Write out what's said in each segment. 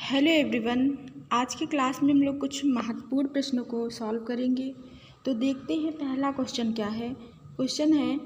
Hello everyone. आज की class में हम लोग कुछ महत्वपूर्ण प्रश्नों को सॉल्व करेंगे। तो देखते हैं पहला क्वेश्चन क्या है। क्वेश्चन है,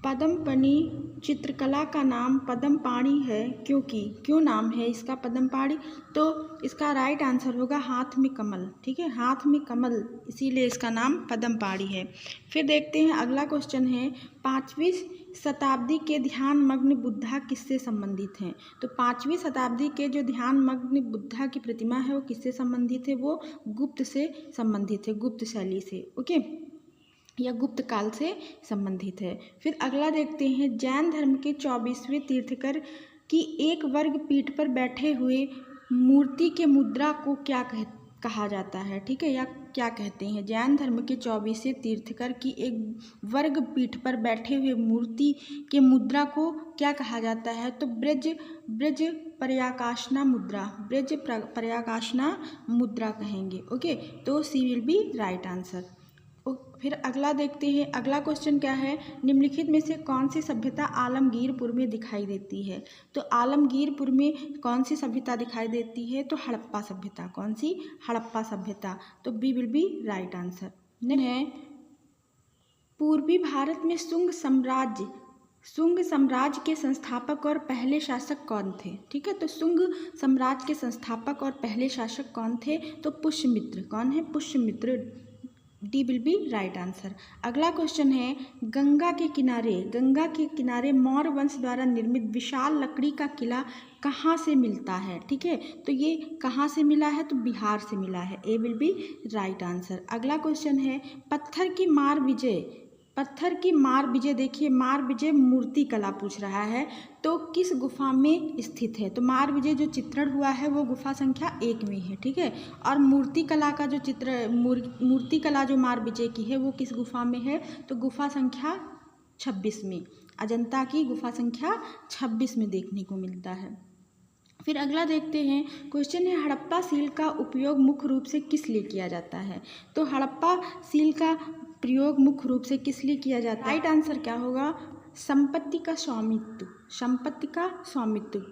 पद्मपाणि चित्रकला का नाम पद्मपाणि है क्योंकि क्यों नाम है इसका पद्मपाणि। तो इसका राइट आंसर होगा हाथ में कमल। ठीक है, हाथ में कमल, इसीलिए इसका नाम पद्मपाणि है। फिर देखते हैं अगला क्वेश्चन है, 5वीं शताब्दी के ध्यान मग्न बुद्धा किससे संबंधित हैं। तो 5वीं शताब्दी के जो ध्यान मग्न बुद्धा की प्रतिमा है वो किससे संबंधित है, वो गुप्त से संबंधित है, गुप्त शैली से, ओके, या गुप्त काल से संबंधित है। फिर अगला देखते हैं, जैन धर्म के 24वें तीर्थंकर की एक वर्ग पीठ पर बैठे हुए मूर्ति के मुद्रा को क्या कहा जाता है। ठीक है, या क्या कहते हैं। जैन धर्म के 24वें तीर्थंकर की एक वर्ग पीठ पर बैठे हुए मूर्ति के मुद्रा को क्या कहा जाता है। तो ब्रज पर्याकाशना मुद्रा, ब्रज पर्याकाशना मुद्रा कहेंगे। ओके, तो सी विल बी राइट आंसर। फिर अगला देखते हैं, अगला क्वेश्चन क्या है, निम्नलिखित में से कौन सी सभ्यता आलमगीरपुर में दिखाई देती है। तो आलमगीरपुर में कौन सी सभ्यता दिखाई देती है, तो हड़प्पा सभ्यता। कौन सी, हड़प्पा सभ्यता। तो B will be right answer. है, पूर्वी भारत में शुंग साम्राज्य के संस्थापक और पहले शासक कौन थे। ठीक है, तो शुंग साम्राज्य के संस्थापक और पहले शासक कौन थे, तो पुष्यमित्र। कौन है, Pushyamitra. D will be right answer. अगला क्वेश्चन है, गंगा के किनारे मौर्य वंश द्वारा निर्मित विशाल लकड़ी का किला कहाँ से मिलता है। ठीक है, तो ये कहाँ से मिला है, तो बिहार से मिला है। ए विल बी राइट आंसर। अगला क्वेश्चन है, पत्थर की मार विजय, देखिए मार विजय मूर्ति कला पूछ रहा है, तो किस गुफा में स्थित है। तो मार विजय जो चित्रण हुआ है वो गुफा संख्या 1 में है। ठीक है, और मूर्ति कला का जो मूर्ति कला जो मार विजय की है वो किस गुफा में है, तो गुफा संख्या 26 में, अजंता की गुफा संख्या 26 में देखने को मिलता है। फिर अगला देखते हैं, क्वेश्चन है, हड़प्पा सील का उपयोग मुख्य रूप से किस लिए किया जाता है। तो हड़प्पा सील का प्रयोग मुख्य रूप से किस लिए किया जाता है। राइट आंसर क्या होगा, संपत्ति का स्वामित्व, संपत्ति का स्वामित्व।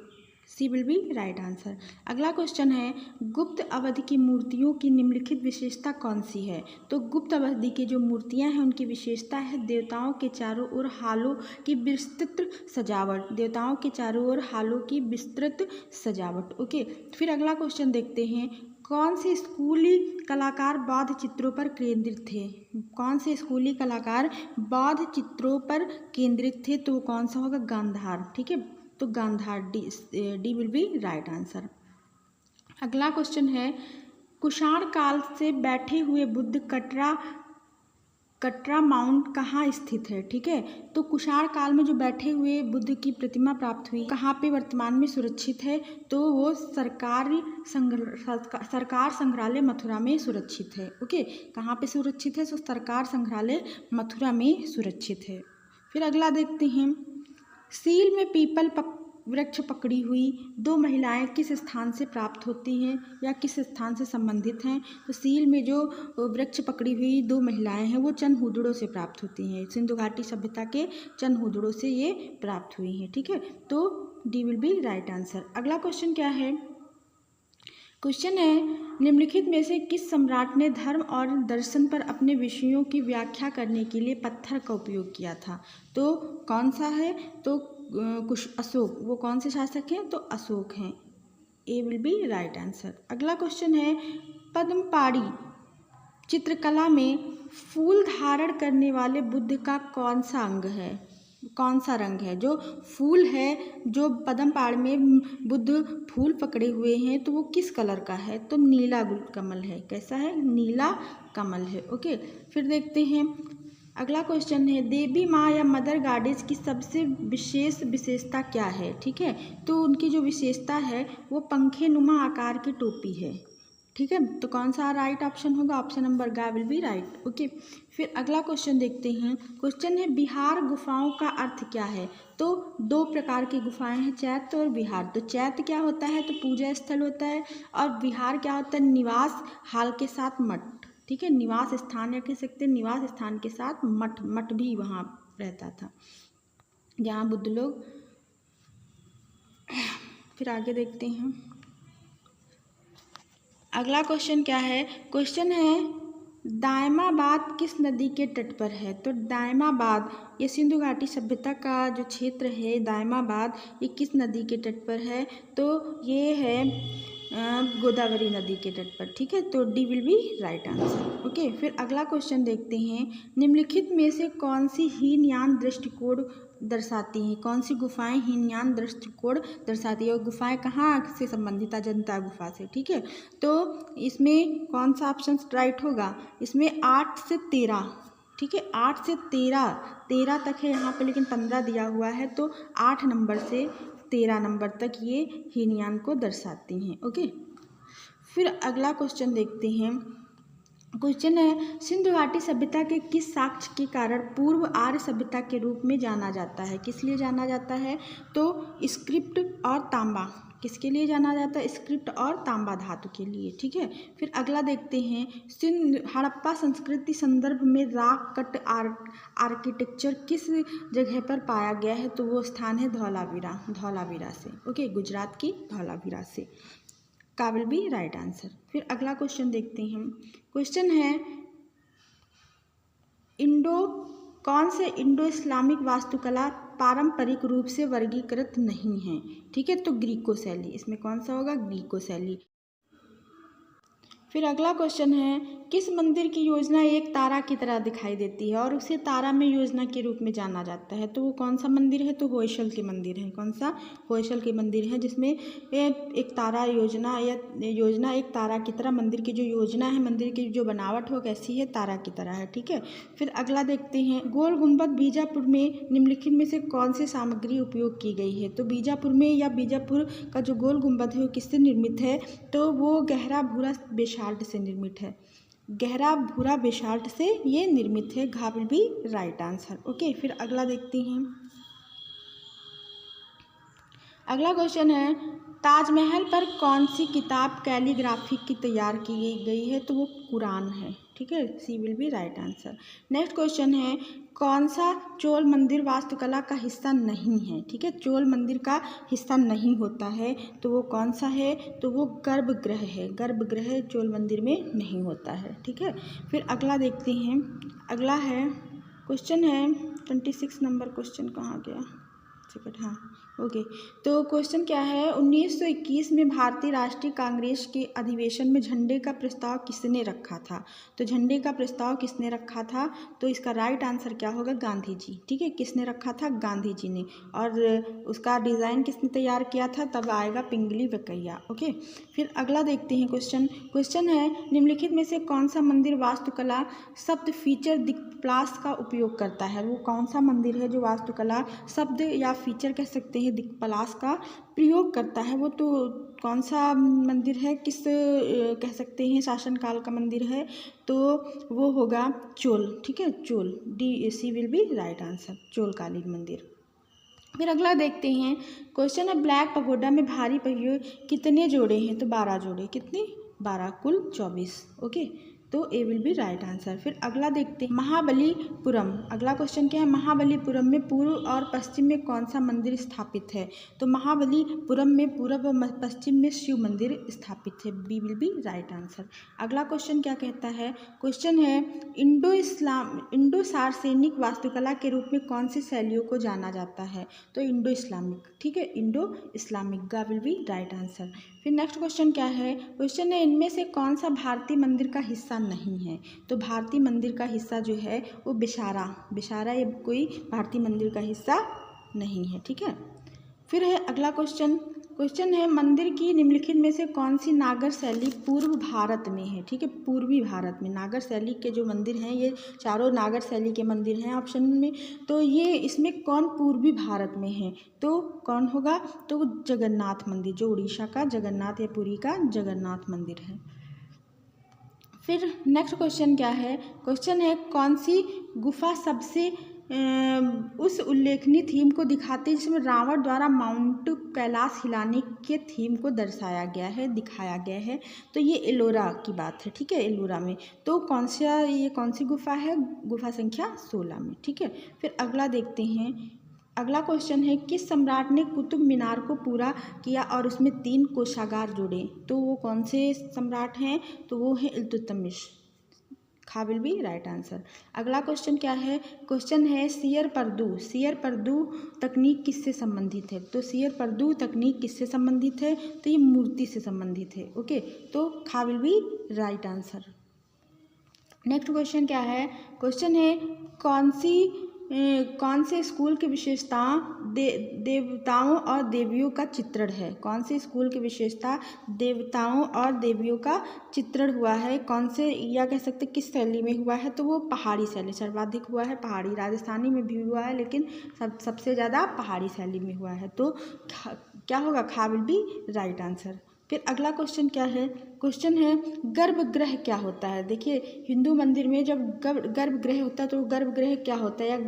सी विल बी राइट आंसर। अगला क्वेश्चन है, गुप्त अवधि की मूर्तियों की निम्नलिखित विशेषता कौन सी है। तो गुप्त अवधि की जो मूर्तियां हैं उनकी विशेषता है देवताओं के चारों ओर हालों की विस्तृत सजावट, देवताओं के चारों ओर हालों की विस्तृत सजावट। ओके, फिर अगला क्वेश्चन देखते हैं, कौन से स्कूली कलाकार बौद्ध चित्रों पर केंद्रित थे। कौन से स्कूली कलाकार बौद्ध चित्रों पर केंद्रित थे, तो कौन सा होगा, गांधार। ठीक है, तो Gandhara, D will be right answer. अगला क्वेश्चन है, कुषाण काल से बैठे हुए बुद्ध कटरा माउंट कहाँ स्थित है। ठीक है, तो कुषाण काल में जो बैठे हुए बुद्ध की प्रतिमा प्राप्त हुई कहाँ पे वर्तमान में सुरक्षित है, तो वो सरकार संग्रहालय मथुरा में सुरक्षित है। ओके, कहाँ पे सुरक्षित है, तो सरकार संग्रहालय मथुरा में सुरक्षित है। फिर अगला देखते हैं, सील में पीपल वृक्ष पकड़ी हुई 2 महिलाएं किस स्थान से प्राप्त होती हैं या किस स्थान से संबंधित हैं। तो सील में जो वृक्ष पकड़ी हुई 2 महिलाएं हैं वो चंदहुदड़ों से प्राप्त होती हैं, सिंधु घाटी सभ्यता के चंदहुदड़ों से ये प्राप्त हुई हैं। ठीक है, तो D will be right answer. अगला क्वेश्चन क्या है, क्वेश्चन है, निम्नलिखित में से किस सम्राट ने धर्म और दर्शन पर अपने विषयों की व्याख्या करने के लिए पत्थर का उपयोग किया था। तो कौन सा है, तो कुछ अशोक। वो कौन से शासक हैं, तो अशोक हैं। ए विल बी राइट आंसर। अगला क्वेश्चन है, पद्मपाणि चित्रकला में फूल धारण करने वाले बुद्ध का कौन सा अंग है, कौन सा रंग है। जो फूल है, जो पद्मपाणि में बुद्ध फूल पकड़े हुए हैं तो वो किस कलर का है, तो नीला कमल है। कैसा है, नीला कमल है। ओके, फिर देखते हैं अगला क्वेश्चन है, देवी माँ या मदर गॉडेस की सबसे विशेषता क्या है। ठीक है, तो उनकी जो विशेषता है वो पंखे नुमा आकार की टोपी है। ठीक है, तो कौन सा राइट ऑप्शन होगा, ऑप्शन नंबर ग विल बी राइट। ओके, फिर अगला क्वेश्चन देखते हैं, क्वेश्चन है, बिहार गुफाओं का अर्थ क्या है। तो 2 प्रकार की गुफाएं हैं, चैत्य और विहार। तो चैत्य क्या होता है, तो पूजा स्थल होता है, और विहार क्या होता है, निवास हाल के साथ मठ। ठीक है, निवास स्थान या कह सकते हैं निवास स्थान के साथ मठ भी वहाँ रहता था जहाँ बुद्ध लोग। फिर आगे देखते हैं, अगला क्वेश्चन क्या है, क्वेश्चन है दायमाबाद किस नदी के तट पर है। तो दायमाबाद ये सिंधु घाटी सभ्यता का जो क्षेत्र है दायमाबाद, ये किस नदी के तट पर है। तो ये है गोदावरी नदी के तट पर, ठीक है। तो D will be right answer. Okay, फिर अगला क्वेश्चन देखते हैं, निम्नलिखित में से कौन सी हीनयान दृष्टिकोण दर्शाती हैं। कौन सी गुफाएं हीनयान दृष्टिकोण दर्शाती है और गुफाएं कहाँ से संबंधित, अजंता गुफा से, ठीक है। तो इसमें कौन सा ऑप्शन राइट होगा, इसमें 8 से 13, ठीक है, 8 से 13 तक है यहाँ पे, लेकिन 15 दिया हुआ है, तो 8 नंबर से 13 नंबर तक ये हीनयान को दर्शाती हैं। ओके, फिर अगला क्वेश्चन देखते हैं, क्वेश्चन है सिंधु घाटी सभ्यता के किस साक्ष्य के कारण पूर्व आर्य सभ्यता के रूप में जाना जाता है। किस लिए जाना जाता है, तो स्क्रिप्ट और तांबा, किसके लिए जाना जाता है, स्क्रिप्ट और तांबा धातु के लिए, ठीक है। फिर अगला देखते हैं, हड़प्पा संस्कृति संदर्भ में रॉक कट आर्किटेक्चर किस जगह पर पाया गया है। तो वो स्थान है धौलावीरा से, ओके, गुजरात की धौलावीरा से, का विल बी राइट आंसर। फिर अगला क्वेश्चन देखते हैं, क्वेश्चन है कौन से इंडो इस्लामिक वास्तुकला पारंपरिक रूप से वर्गीकृत नहीं है, ठीक है। तो ग्रीको शैली, इसमें कौन सा होगा, ग्रीको शैली। फिर अगला क्वेश्चन है, किस मंदिर की योजना एक तारा की तरह दिखाई देती है और उसे तारा में योजना के रूप में जाना जाता है। तो वो कौन सा मंदिर है, तो होयसल के मंदिर है। कौन सा, होयसल के मंदिर है, जिसमें एक तारा योजना या योजना एक तारा की तरह, मंदिर की जो योजना है, मंदिर की जो बनावट हो कैसी है, तारा की तरह है, ठीक है। फिर अगला देखते हैं, गोल गुंबद बीजापुर में निम्नलिखित में से कौन सी सामग्री उपयोग की गई है। तो बीजापुर में या बीजापुर का जो गोल गुंबद है वो किससे निर्मित है, तो वो गहरा भूरा बेसाल्ट से निर्मित है, गहरा भूरा बेसाल्ट से ये निर्मित है, घा will be right answer. Okay, फिर अगला देखते हैं, अगला क्वेश्चन है, ताजमहल पर कौन सी किताब कैलीग्राफी की तैयार की गई है। तो वो कुरान है, ठीक है, C will be right answer. Next question है, कौन सा चोल मंदिर वास्तुकला का हिस्सा नहीं है, ठीक है, चोल मंदिर का हिस्सा नहीं होता है, तो वो कौन सा है, तो वो गर्भगृह है, गर्भगृह चोल मंदिर में नहीं होता है, ठीक है। फिर अगला देखते हैं, अगला है क्वेश्चन है 26 नंबर, क्वेश्चन कहाँ गया, हाँ, ओके। तो क्वेश्चन क्या है, 1921 में भारतीय राष्ट्रीय कांग्रेस के अधिवेशन में झंडे का प्रस्ताव किसने रखा था। तो झंडे का प्रस्ताव किसने रखा था, तो इसका राइट आंसर क्या होगा, गांधी जी, ठीक है। किसने रखा था, गांधी जी ने, और उसका डिज़ाइन किसने तैयार किया था, तब आएगा पिंगली वेंकैया। ओके, फिर अगला देखते हैं क्वेश्चन है, निम्नलिखित में से कौन सा मंदिर वास्तुकला शब्द फीचर दिक्प्लास का उपयोग करता है। वो कौन सा मंदिर है जो वास्तुकला शब्द या फीचर कह सकते हैं दिक्प्लास का प्रयोग करता है। वो तो कौन सा मंदिर है, किस कह सकते हैं शासनकाल का मंदिर है, तो वो होगा चोल, ठीक है, Chola, D C will be right answer, चोलकालीन मंदिर। फिर अगला देखते हैं, क्वेश्चन है, ब्लैक पगोडा में भारी पहिए कितने जोड़े हैं। तो 12 जोड़े, कितने, 12, कुल 24। ओके, तो ए विल बी राइट आंसर। फिर अगला देखते हैं, महाबलीपुरम, अगला क्वेश्चन क्या है, महाबलीपुरम में पूर्व और पश्चिम में कौन सा मंदिर स्थापित है। तो महाबलीपुरम में पूर्व व पश्चिम में शिव मंदिर स्थापित है, B will be right answer. अगला क्वेश्चन क्या कहता है, क्वेश्चन है, इंडो सार्वजनिक वास्तुकला के रूप में कौन सी शैलियों को जाना जाता है। तो इंडो इस्लामिक, ठीक है, इंडो इस्लामिक, गा विल बी राइट आंसर। फिर नेक्स्ट क्वेश्चन क्या है, क्वेश्चन है, इनमें से कौन सा भारतीय मंदिर का हिस्सा नहीं है। तो भारतीय मंदिर का हिस्सा जो है वो बिशारा ये कोई भारतीय मंदिर का हिस्सा नहीं है, ठीक है। फिर है अगला क्वेश्चन है, मंदिर की निम्नलिखित में से कौन सी नागर शैली पूर्व भारत में है, ठीक है, पूर्वी भारत में नागर शैली के जो मंदिर हैं ये चारों नागर शैली के मंदिर हैं ऑप्शन में। तो ये इसमें कौन पूर्वी भारत में है, तो कौन होगा, तो जगन्नाथ मंदिर, जो उड़ीसा का जगन्नाथ या पुरी का जगन्नाथ मंदिर है। फिर नेक्स्ट क्वेश्चन क्या है, क्वेश्चन है, कौन सी गुफा सबसे उस उल्लेखनीय थीम को दिखाती है जिसमें रावण द्वारा माउंट कैलाश हिलाने के थीम को दर्शाया गया है, दिखाया गया है। तो ये एलोरा की बात है, ठीक है, एलोरा में। तो ये कौन सी गुफा है, गुफा संख्या 16 में, ठीक है। फिर अगला देखते हैं, अगला क्वेश्चन है किस सम्राट ने कुतुब मीनार को पूरा किया और उसमें 3 कोषागार जोड़े? तो वो कौन से सम्राट हैं? तो वो है इल्तुतमिश। खा विल बी राइट आंसर। अगला क्वेश्चन क्या है? क्वेश्चन है सियर पर्दू तकनीक किससे संबंधित है? तो सियर पर्दू तकनीक किससे संबंधित है? तो ये मूर्ति से संबंधित है। ओके, तो खा will be right answer. Next question क्या है? क्वेश्चन है कौन से स्कूल की विशेषता देवताओं और देवियों का चित्रण है? कौन से स्कूल की विशेषता देवताओं और देवियों का चित्रण हुआ है? कौन से, या कह सकते किस शैली में हुआ है? तो वो पहाड़ी शैली, सर्वाधिक हुआ है पहाड़ी। राजस्थानी में भी हुआ है लेकिन सबसे ज़्यादा पहाड़ी शैली में हुआ है। तो क्या होगा? खा विल बी राइट आंसर। फिर अगला क्वेश्चन क्या है? क्वेश्चन है गर्भगृह क्या होता है? देखिए, हिंदू मंदिर में जब गर्भगृह होता है तो गर्भगृह क्या होता है, या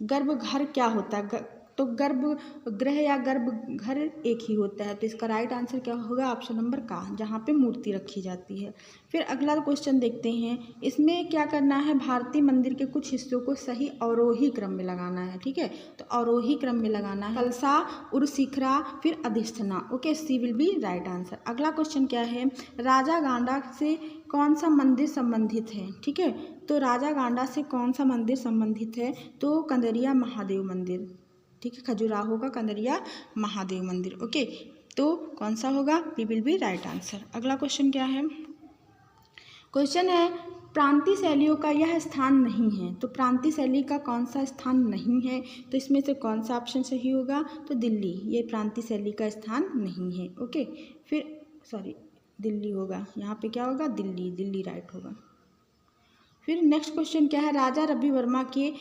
गर्भघर क्या होता है? तो गर्भगृह या गर्भघर एक ही होता है। तो इसका राइट आंसर क्या होगा? ऑप्शन नंबर का, जहाँ पे मूर्ति रखी जाती है। फिर अगला क्वेश्चन देखते हैं। इसमें क्या करना है? भारतीय मंदिर के कुछ हिस्सों को सही अवरोही क्रम में लगाना है। ठीक है, तो अवरोही क्रम में लगाना है। कलसा, उर्शिखरा, फिर अधिष्ठना। Okay, C will be right answer. अगला क्वेश्चन क्या है? राजा गांडा से कौन सा मंदिर संबंधित है? ठीक है, तो राजा गांडा से कौन सा मंदिर संबंधित है? तो कंदरिया महादेव मंदिर। ठीक है, खजुराहो का कंदरिया महादेव मंदिर। ओके, तो कौन सा होगा? B will be right answer. अगला क्वेश्चन क्या है? क्वेश्चन है प्रांतीय शैलियों का यह स्थान नहीं है। तो प्रांतीय शैली का कौन सा स्थान नहीं है? तो इसमें से कौन सा ऑप्शन सही होगा? तो दिल्ली, ये प्रांतीय शैली का स्थान नहीं है। ओके, फिर दिल्ली होगा, यहाँ पे क्या होगा? दिल्ली राइट होगा। फिर नेक्स्ट क्वेश्चन क्या है? राजा रवि वर्मा के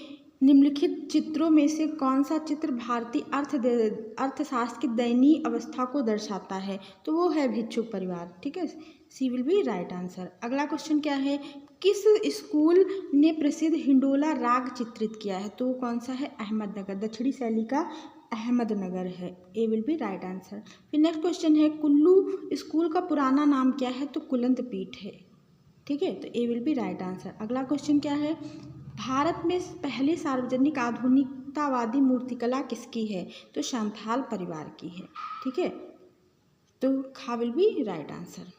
निम्नलिखित चित्रों में से कौन सा चित्र भारतीय अर्थशास्त्र की दयनीय अवस्था को दर्शाता है? तो वो है भिक्षुक परिवार। ठीक है, C will be right answer. अगला क्वेश्चन क्या है? किस स्कूल ने प्रसिद्ध हिंडोला राग चित्रित किया है? तो वो कौन सा है? अहमदनगर, दक्षिणी शैली का अहमदनगर है। ए विल बी राइट आंसर। फिर नेक्स्ट क्वेश्चन है कुल्लू स्कूल का पुराना नाम क्या है? तो कुलंत पीठ है। ठीक है, तो ए विल बी राइट आंसर। अगला क्वेश्चन क्या है? भारत में पहली सार्वजनिक आधुनिकतावादी मूर्तिकला किसकी है? तो शांथाल परिवार की है। ठीक है, तो खा विल बी राइट आंसर।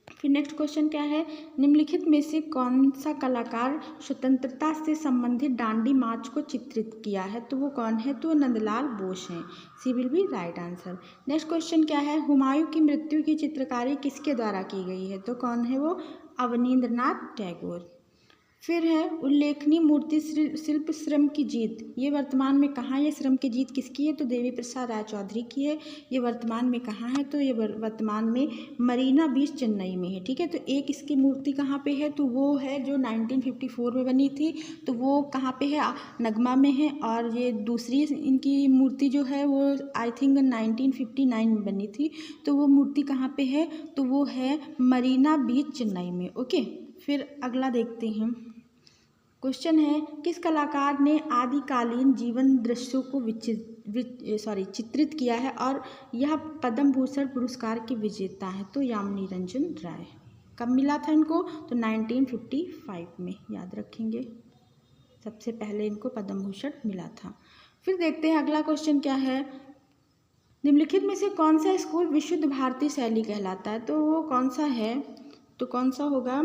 फिर नेक्स्ट क्वेश्चन क्या है? निम्नलिखित में से कौन सा कलाकार स्वतंत्रता से संबंधित डांडी मार्च को चित्रित किया है? तो वो कौन है? तो नंदलाल बोस हैं। C will be right answer. Next question क्या है? हुमायूं की मृत्यु की चित्रकारी किसके द्वारा की गई है? तो कौन है वो? अवनींद्रनाथ टैगोर। फिर है उल्लेखनीय मूर्ति शिल्प श्रम की जीत, ये वर्तमान में कहाँ? ये श्रम की जीत किसकी है? तो देवी प्रसाद राय चौधरी की है। ये वर्तमान में कहाँ है? तो ये वर्तमान में मरीना बीच चेन्नई में है। ठीक है, तो एक इसकी मूर्ति कहाँ पे है? तो वो है जो 1954 में बनी थी, तो वो कहाँ पे है? नगमा में है। और ये दूसरी इनकी मूर्ति जो है वो आई थिंक 1959 में बनी थी, तो वो मूर्ति कहाँ पे है? तो वो है मरीना बीच चेन्नई में। ओके, फिर अगला देखते हैं। क्वेश्चन है किस कलाकार ने आदिकालीन जीवन दृश्यों को चित्रित किया है और यह पद्म भूषण पुरस्कार के विजेता है? तो यामिनी रंजन राय। कब मिला था इनको? तो 1955 में, याद रखेंगे, सबसे पहले इनको पद्म भूषण मिला था। फिर देखते हैं अगला क्वेश्चन क्या है? निम्नलिखित में से कौन सा स्कूल विशुद्ध भारतीय शैली कहलाता है? तो वो कौन सा है? तो कौन सा होगा?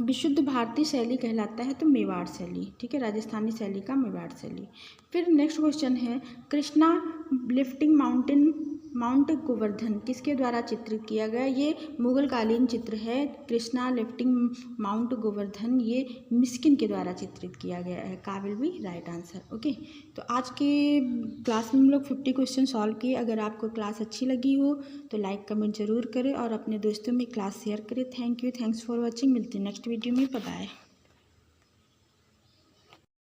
विशुद्ध भारतीय शैली कहलाता है तो मेवाड़ शैली। ठीक है, राजस्थानी शैली का मेवाड़ शैली। फिर नेक्स्ट क्वेश्चन है कृष्णा लिफ्टिंग माउंट गोवर्धन किसके द्वारा चित्रित किया गया? ये मुगल कालीन चित्र है। कृष्णा लिफ्टिंग माउंट गोवर्धन ये मिस्किन के द्वारा चित्रित किया गया है। का will be right answer. Okay, तो आज के क्लास में हम लोग 50 क्वेश्चन सॉल्व किए। अगर आपको क्लास अच्छी लगी हो तो लाइक कमेंट जरूर करें और अपने दोस्तों में क्लास शेयर करें। Thank you, thanks for watching. मिलते हैं नेक्स्ट वीडियो में। Bye bye.